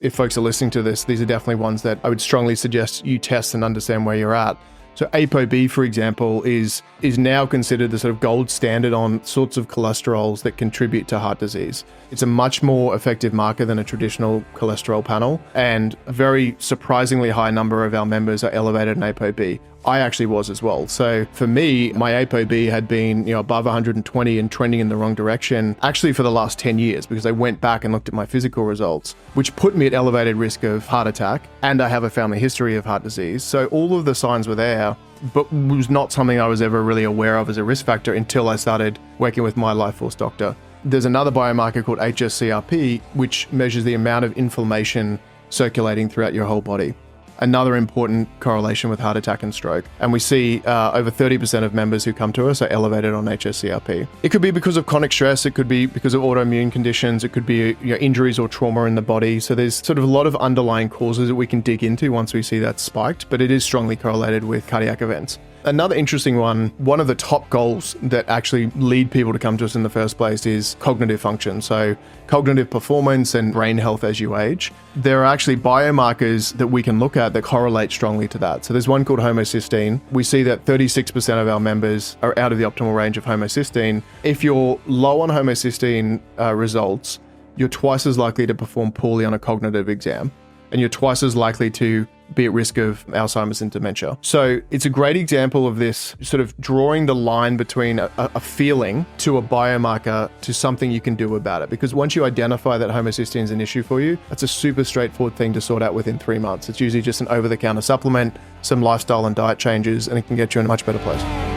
if folks are listening to this, these are definitely ones that I would strongly suggest you test and understand where you're at. So ApoB, for example, is now considered the sort of gold standard on sorts of cholesterols that contribute to heart disease. It's a much more effective marker than a traditional cholesterol panel, and a very surprisingly high number of our members are elevated in ApoB. I actually was as well. So for me, my ApoB had been, above 120 and trending in the wrong direction, actually for the last 10 years, because I went back and looked at my physical results, which put me at elevated risk of heart attack. And I have a family history of heart disease. So all of the signs were there, but was not something I was ever really aware of as a risk factor until I started working with my Lifeforce doctor. There's another biomarker called hsCRP, which measures the amount of inflammation circulating throughout your whole body. Another important correlation with heart attack and stroke. And we see over 30% of members who come to us are elevated on hsCRP. It could be because of chronic stress. It could be because of autoimmune conditions. It could be injuries or trauma in the body. So there's sort of a lot of underlying causes that we can dig into once we see that spiked, but it is strongly correlated with cardiac events. Another interesting one of the top goals that actually lead people to come to us in the first place is cognitive function. So cognitive performance and brain health as you age. There are actually biomarkers that we can look at that correlate strongly to that. So there's one called homocysteine. We see that 36% of our members are out of the optimal range of homocysteine. If you're low on homocysteine results, you're twice as likely to perform poorly on a cognitive exam, and you're twice as likely to be at risk of Alzheimer's and dementia. So it's a great example of this sort of drawing the line between a feeling to a biomarker to something you can do about it. Because once you identify that homocysteine is an issue for you, that's a super straightforward thing to sort out within 3 months. It's usually just an over-the-counter supplement, some lifestyle and diet changes, and it can get you in a much better place.